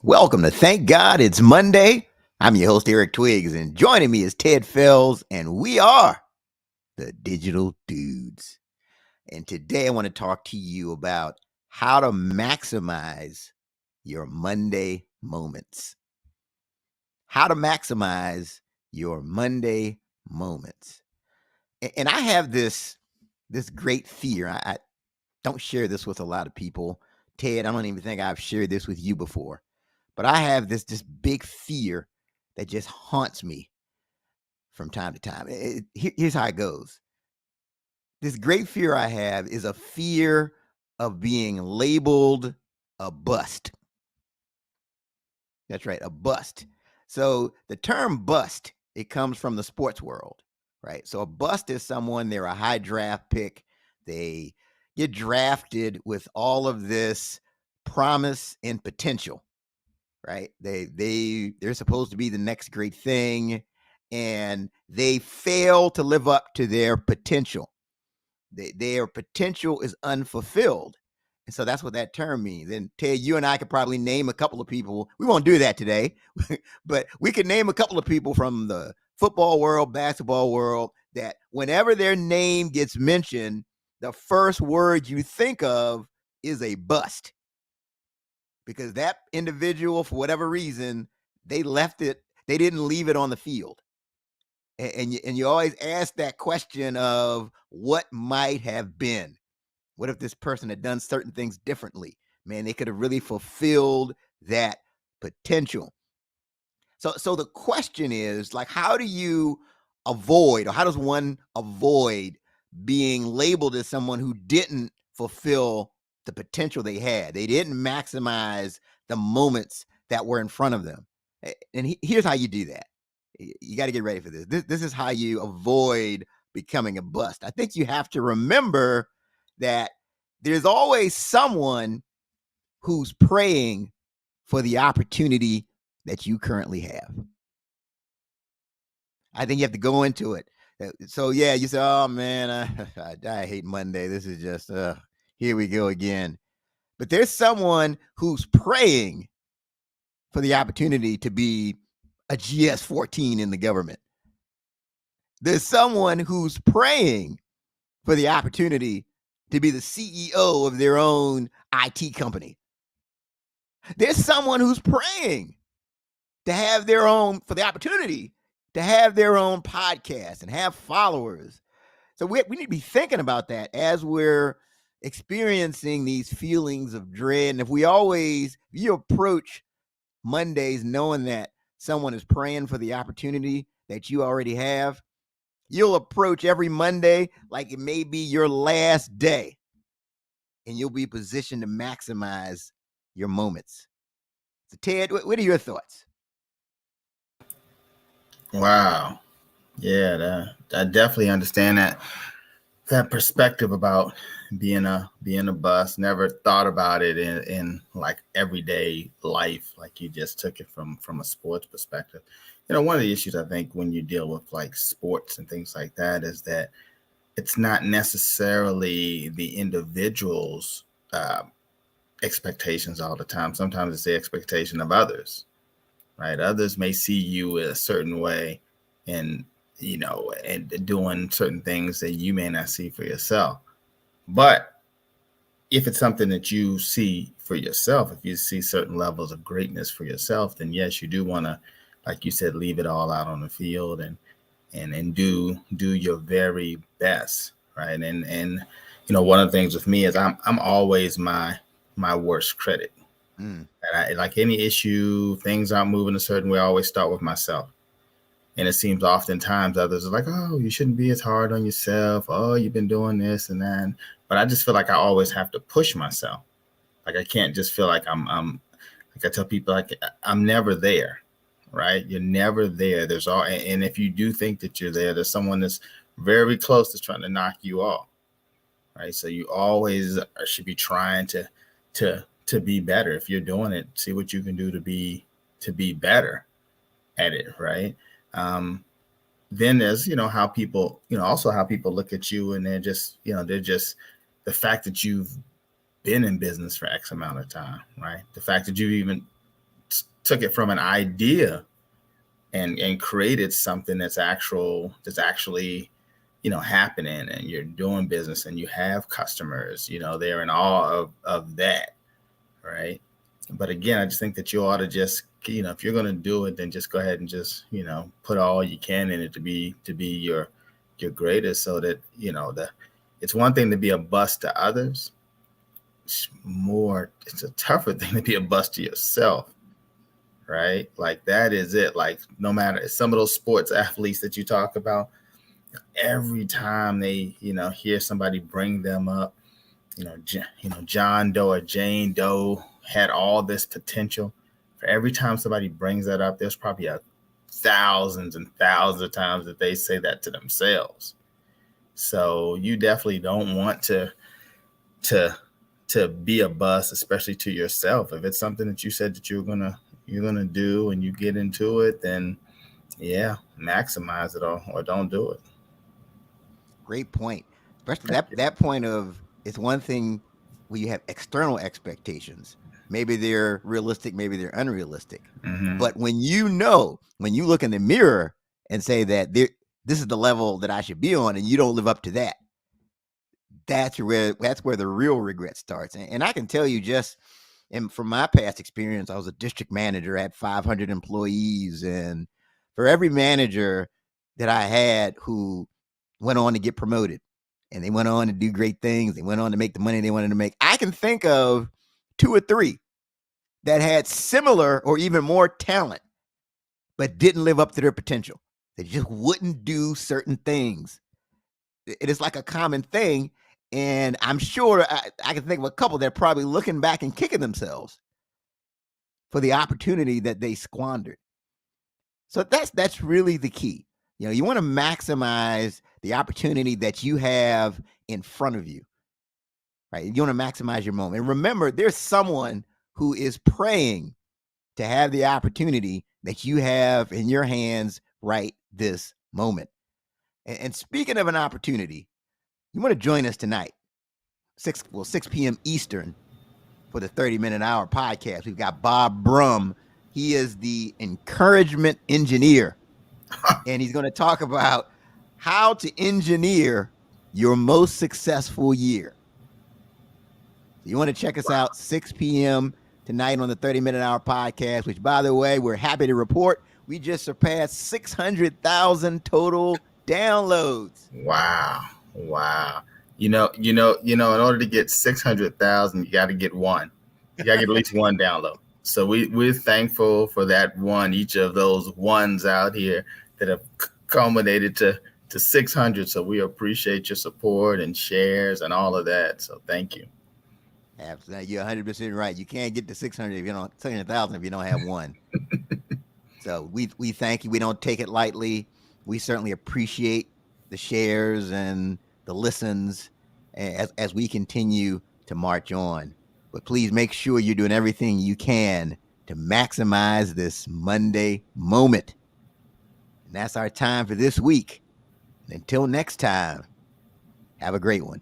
Welcome to Thank God It's Monday. I'm your host, Eric Twiggs, and joining me is Ted Fells, and we are the Digital Dudes. And today I want to talk to you about how to maximize your Monday moments. How to maximize your Monday moments. And I have this great fear. I don't share this with a lot of people. Ted, I don't even think I've shared this with you before. But I have this big fear that just haunts me from time to time. Here's how it goes. This great fear I have is a fear of being labeled a bust. That's right, a bust. So the term bust, it comes from the sports world, right? So a bust is someone, they're a high draft pick. They get drafted with all of this promise and potential, right? They're supposed to be the next great thing, and they fail to live up to their potential. Their potential is unfulfilled. And so that's what that term means. And Ted, you and I could probably name a couple of people. We won't do that today, but we could name a couple of people from the football world, basketball world, that whenever their name gets mentioned, the first word you think of is a bust. Because that individual, for whatever reason, they didn't leave it on the field. And you always ask that question of what might have been. What if this person had done certain things differently? Man, they could have really fulfilled that potential. So the question is, like, how do you avoid, or how does one avoid being labeled as someone who didn't fulfill the potential they had? They didn't maximize the moments that were in front of them. And here's how you do that. You got to get ready for this. This is how you avoid becoming a bust. I think you have to remember that there's always someone who's praying for the opportunity that you currently have. I think you have to go into it. So yeah, you say, "Oh man, I hate Monday. This is just here we go again." But there's someone who's praying for the opportunity to be a GS-14 in the government. There's someone who's praying for the opportunity to be the CEO of their own IT company. There's someone who's praying to have their own, for the opportunity to have their own podcast and have followers. So we need to be thinking about that as we're experiencing these feelings of dread. And if you approach Mondays knowing that someone is praying for the opportunity that you already have, you'll approach every Monday like it may be your last day, and you'll be positioned to maximize your moments. So Ted, what are your thoughts? Wow. Yeah, I definitely understand that perspective about being a bus. Never thought about it in like everyday life, like you just took it from a sports perspective. One of the issues I think when you deal with like sports and things like that is that it's not necessarily the individual's expectations all the time. Sometimes it's the expectation of others, right? Others may see you a certain way and doing certain things that you may not see for yourself. But if it's something that you see for yourself, if you see certain levels of greatness for yourself, then yes, you do want to, like you said, leave it all out on the field and do your very best, right? And one of the things with me is I'm always my worst critic. And like any issue, things aren't moving a certain way, I always start with myself. And it seems oftentimes others are like, oh, you shouldn't be as hard on yourself. Oh, you've been doing this and that. But I just feel like I always have to push myself. Like I can't just feel like I'm like I tell people, like I'm never there, right? You're never there. And if you do think that you're there, there's someone that's very close to trying to knock you off, right? So you always should be trying to be better. If you're doing it, see what you can do to be better at it, right? Then there's how people also how people look at you, and they're just the fact that you've been in business for X amount of time, right? The fact that you even took it from an idea and created something that's actually happening, and you're doing business and you have customers, they're in awe of that, right? But again, I just think that you ought to just, if you're going to do it, then just go ahead and just, put all you can in it to be your greatest, so that it's one thing to be a bust to others. It's a tougher thing to be a bust to yourself, right? Like, that is it. Like, no matter some of those sports athletes that you talk about, every time they hear somebody bring them up, John Doe or Jane Doe had all this potential. For every time somebody brings that up, there's probably thousands and thousands of times that they say that to themselves. So you definitely don't want to be a bust, especially to yourself. If it's something that you said that you're gonna do and you get into it, then yeah, maximize it, or don't do it. Great point. Especially that point of, it's one thing when you have external expectations. Maybe they're realistic, maybe they're unrealistic. Mm-hmm. But when you look in the mirror and say that this is the level that I should be on, and you don't live up to that, that's where the real regret starts. And I can tell you, from my past experience, I was a district manager, I had 500 employees, and for every manager that I had who went on to get promoted and they went on to do great things, they went on to make the money they wanted to make, I can think of 2 or 3 that had similar or even more talent, but didn't live up to their potential. They just wouldn't do certain things. It is like a common thing. And I'm sure I can think of a couple that are probably looking back and kicking themselves for the opportunity that they squandered. So that's really the key. You want to maximize the opportunity that you have in front of you, right? You want to maximize your moment. And remember, there's someone who is praying to have the opportunity that you have in your hands right this moment. And speaking of an opportunity, you want to join us tonight, 6 p.m. Eastern, for the 30-minute hour podcast. We've got Bob Brum. He is the encouragement engineer, and he's going to talk about how to engineer your most successful year. So you want to check us out, 6 p.m. tonight on the 30-minute hour podcast, which, by the way, we're happy to report we just surpassed 600,000 total downloads. Wow. In order to get 600,000, you got to get one. You got to get at least one download. So we're thankful for that one, each of those ones out here that have culminated to 600. So we appreciate your support and shares and all of that. So thank you. Absolutely. You're 100% right. You can't get to 600,000 if you don't have one. So we thank you. We don't take it lightly. We certainly appreciate the shares and the listens as we continue to march on. But please make sure you're doing everything you can to maximize this Monday moment. And that's our time for this week. And until next time, have a great one.